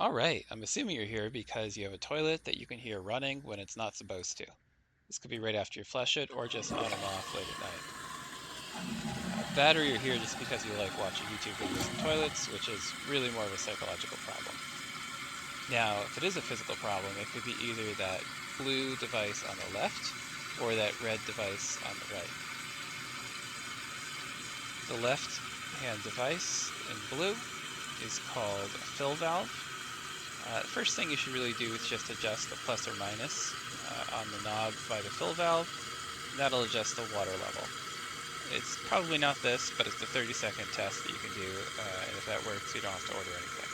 All right, I'm assuming you're here because you have a toilet that you can hear running when it's not supposed to. This could be right after you flush it or just on and off late at night. That or you're here just because you like watching YouTube videos on toilets, which is really more of a psychological problem. Now, if it is a physical problem, it could be either that blue device on the left or that red device on the right. The left-hand device in blue is called a fill valve. The first thing you should really do is just adjust the plus or minus on the knob by the fill valve. That'll adjust the water level. It's probably not this, but it's the 30-second test that you can do, and if that works, you don't have to order anything.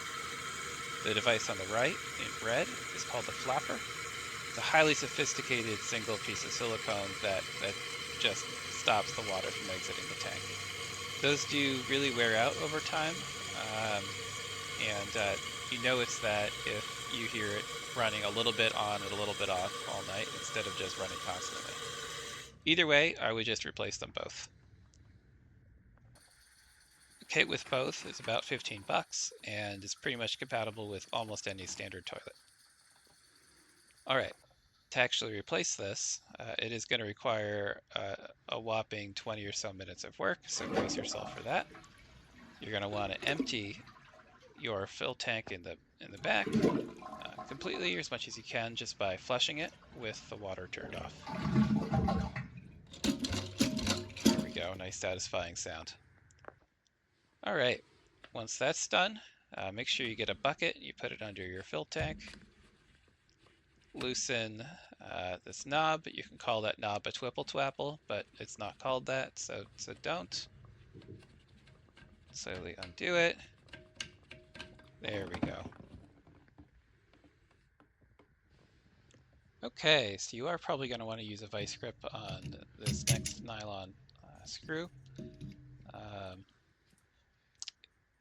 The device on the right, in red, is called the flapper. It's a highly sophisticated single piece of silicone that just stops the water from exiting the tank. Those do really wear out over time, and you know it's that if you hear it running a little bit on and a little bit off all night instead of just running constantly. Either way, I would just replace them both. The kit with both is about 15 bucks and is pretty much compatible with almost any standard toilet. All right, to actually replace this, it is going to require a whopping 20 or so minutes of work, so brace yourself for that. You're going to want to empty your fill tank in the back completely, as much as you can, just by flushing it with the water turned off. There we go, nice satisfying sound. All right, once that's done, make sure you get a bucket, you put it under your fill tank, loosen this knob. You can call that knob a twipple twapple, but it's not called that, so don't. Slowly undo it. There we go. Okay, so you are probably going to want to use a vice grip on this next nylon screw.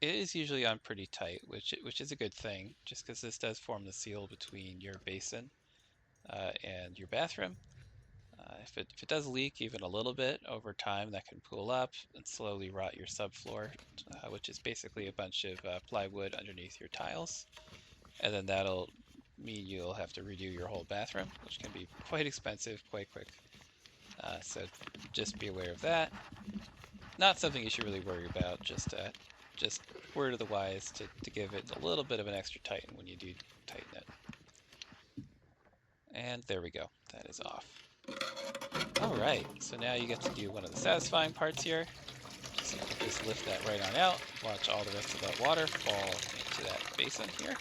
It is usually on pretty tight, which is a good thing, just because this does form the seal between your basin and your bathroom. If it does leak even a little bit over time, that can pool up and slowly rot your subfloor, which is basically a bunch of plywood underneath your tiles. And then that'll mean you'll have to redo your whole bathroom, which can be quite expensive, quite quick. So just be aware of that. Not something you should really worry about, just word of the wise to give it a little bit of an extra tighten when you do tighten it. And there we go, that is off. Alright, so now you get to do one of the satisfying parts here. So you can just lift that right on out, watch all the rest of that water fall into that basin here.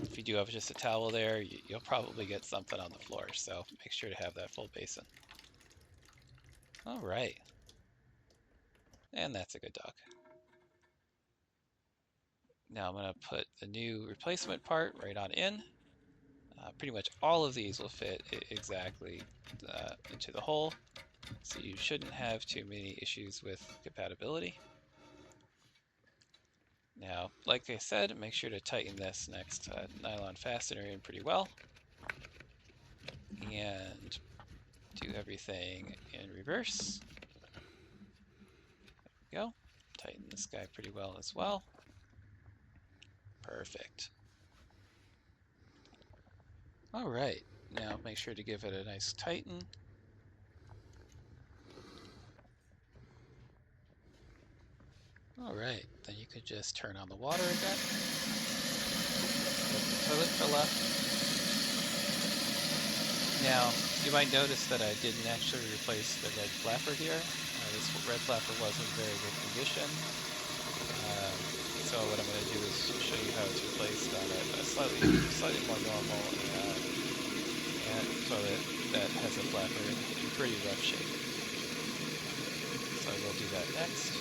If you do have just a towel there, you'll probably get something on the floor, so make sure to have that full basin. Alright. And that's a good dog. Now I'm going to put the new replacement part right on in. Pretty much all of these will fit exactly into the hole, so you shouldn't have too many issues with compatibility. Now, like I said, make sure to tighten this next nylon fastener in pretty well, and do everything in reverse. There we go. Tighten this guy pretty well as well. Perfect. All right, now make sure to give it a nice tighten. All right, then you could just turn on the water again. Let the toilet fill up. Now, you might notice that I didn't actually replace the red flapper here. This red flapper wasn't in very good condition. So what I'm going to do is show you how it's replaced on a slightly more normal toilet that has a flapper in pretty rough shape. So we'll do that next.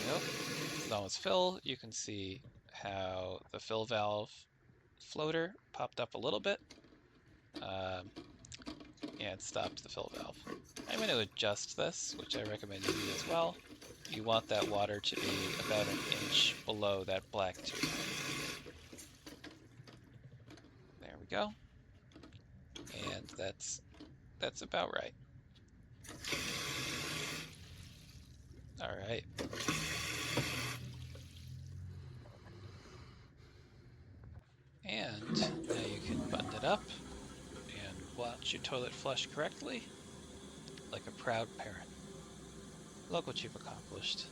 Nope. As long as fill, you can see how the fill valve floater popped up a little bit and stopped the fill valve. I'm going to adjust this, which I recommend you do as well. You want that water to be about an inch below that black tube. There we go. And that's about right. All right. up and watch your toilet flush correctly like a proud parent. Look what you've accomplished.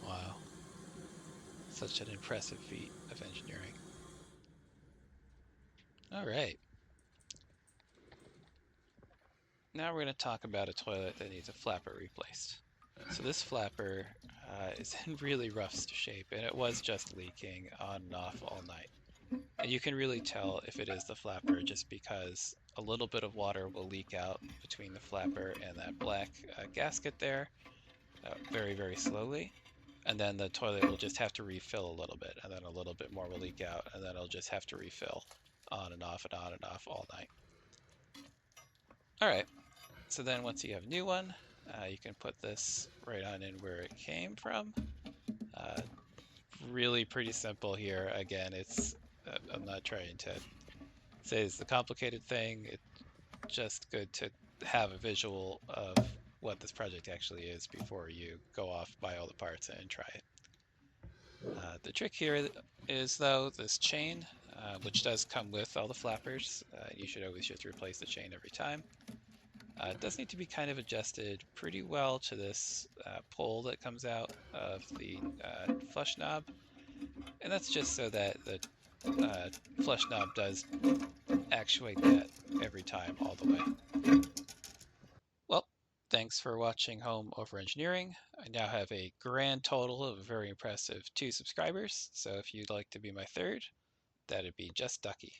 Wow, such an impressive feat of engineering. All right, now we're going to talk about a toilet that needs a flapper replaced. So this flapper is in really rough shape, and it was just leaking on and off all night. And you can really tell if it is the flapper just because a little bit of water will leak out between the flapper and that black gasket there very, very slowly. And then the toilet will just have to refill a little bit, and then a little bit more will leak out, and then it'll just have to refill on and off and on and off all night. All right, so then once you have a new one, you can put this right on in where it came from. Uh, Really pretty simple here. Again, I'm not trying to say it's the complicated thing. It's just good to have a visual of what this project actually is before you go off, buy all the parts, and try it. The trick here is, though, this chain, which does come with all the flappers. You should always just replace the chain every time. It does need to be kind of adjusted pretty well to this pole that comes out of the flush knob. And that's just so that the flush knob does actuate that every time all the way. Well, thanks for watching Home Over Engineering. I now have a grand total of a very impressive 2 subscribers, so if you'd like to be my third, that'd be just ducky.